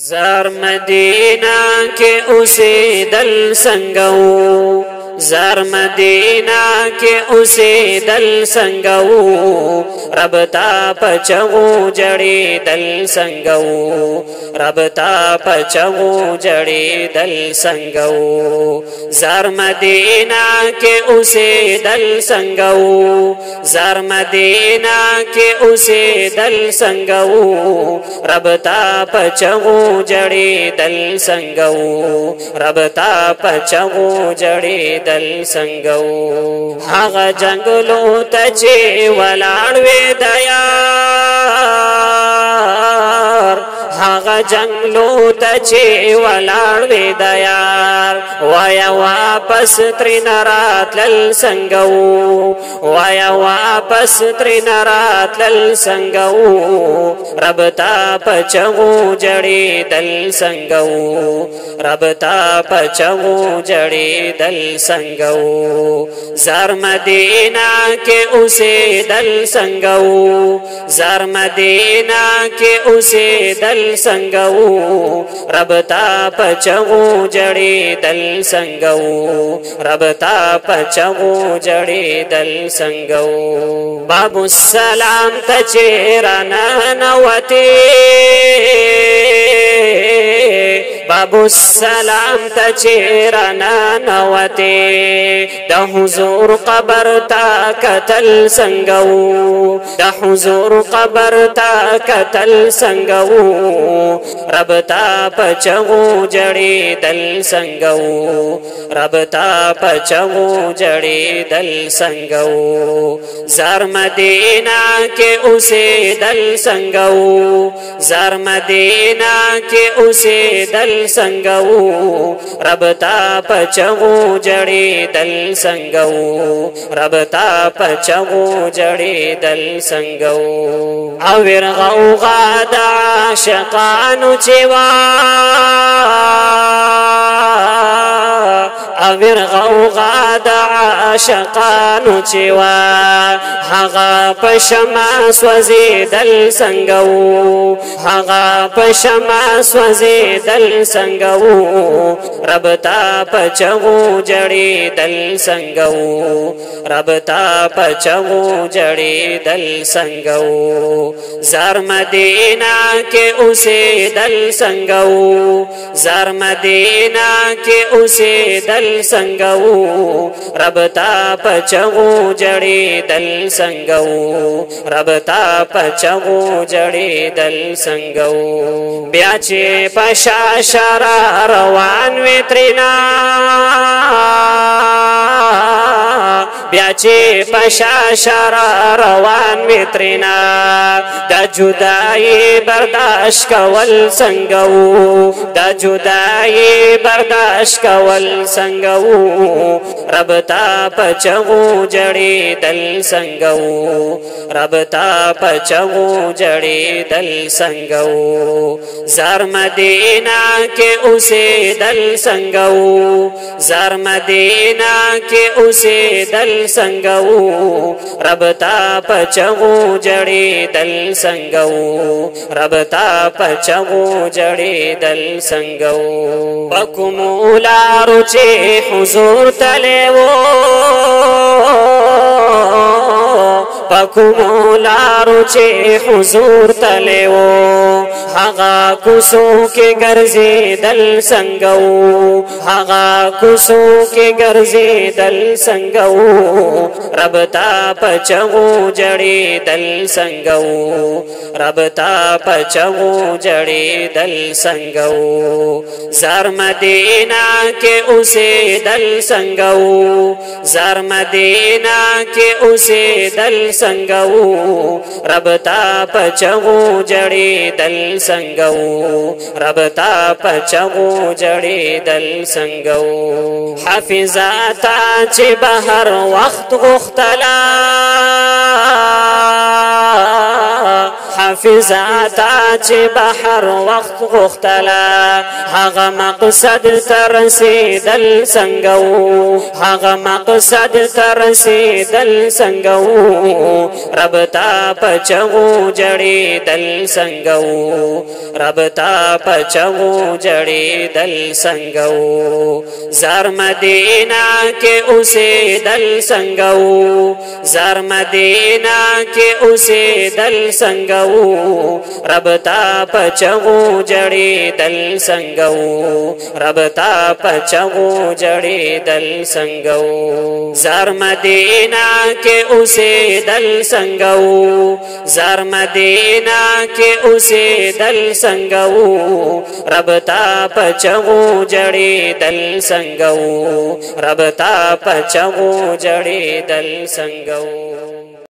زار مدینہ کے اوسیدل څنګه وو زار مدینہ کے اوسیدل څنګه وو رب تا پچو جڑی دل څنګه وو رب تا پچو جڑی دل څنګه وو زار مدینہ کے اوسیدل څنګه وو زار مدینہ کے اوسیدل څنګه وو رب تا پچو جڑی دل څنګه وو رب تا پچو جڑی دل څنګه وو هغه جنگلو ته چې ولاړ وې د یار هغه جنگلو ته چې ولاړ وې د یار وایا واپس ترې راتلل څنګه وو وایا واپس ترې راتلل څنګه وو رب تا پچو جڑی دل څنګه وو رب تا پچو جڑی دل څنګه وو زار مدینہ کے اوسیدل څنګه وو زار مدینہ کے اوسیدل څنګه وو رب تا پچو جڑی دل څنګه وو رب تا پچو جڑی دل څنګه وو باب السلام ته چیرې ننوتې باب السلام ته چیرې ننوتې د حضور قبر تا کتل څنګه وو د حضور قبر تا کتل څنګه وو رب تا پچو جڑی دل څنګه وو رب تا پچو جڑی دل څنګه وو زار مدینہ کے اوسیدل څنګه وو زار مدینہ کے اوسیدل څنګه وو رب تا پچو جڑی دل څنګه وو رب تا پچو جڑی دل څنګه وو او ورغوغا د عاشقانو چې وا او ورغوغا د عاشقانو چې وا هغه پشما سوځیدل څنګه وو هغه پشما سوځیدل څنګه وو رب تا پچو جڑی دل څنګه وو رب تا پچو جڑی دل څنګه وو زار مدینہ کے اوسیدل څنګه وو زار مدینہ کے اوسیدل څنګه وو رب تا پچو جڑی دل څنګه وو رب تا پچو جڑی دل څنګه وو بیا چې پشا شرا روان وې ترنا بیا چې پشا شرا روان وې ترنا د جدائی برداشت کول څنګه وو د جدائی برداشت کول څنګه وو رب تا پچو جڑی دل څنګه وو رب تا پچو جڑی دل څنګه وو زار مدینہ کے اوسیدل څنګه وو زار مدینہ کے اوسیدل څنګه وو رب تا پچو جڑی دل څنګه وو رب تا پچو جڑی دل څنګه وو پکوم لارو چې حضور تلې وو پکوم لارو چې حضور تلې وو هغه کوڅو کې ګرځېدل څنګه وو هغه کوڅو کې ګرځېدل څنګه وو رب تا پچو جڑی دل څنګه وو رب تا پچو جڑی دل څنګه وو زار مدینہ کے اوسیدل څنګه وو زار مدینہ کے اوسیدل څنګه وو رب تا پچو جڑی دل څنګه وو رب تا پچو جڑی دل څنګه وو حافظا تا چې بهر وخت غختلا حافظاتا چې بحر وخت غختلا هغه مقصد ترسیدل څنګه وو هغه مقصد ترسیدل څنګه وو رب تا پچو جړې دل څنګه وو رب تا پچو جړې دل څنګه وو زار مدینہ کې اوسه دل څنګه وو زار مدینہ کې اوسه دل څنګه وو رب تا پچو جړې دل څنګه وو رب تا پچو جړې دل څنګه وو زار مدینہ کې اوسه دل څنګه وو زار مدینہ کې اوسه دل څنګه وو رب تا پچو جړې دل څنګه وو رب تا پچو جړې دل څنګه وو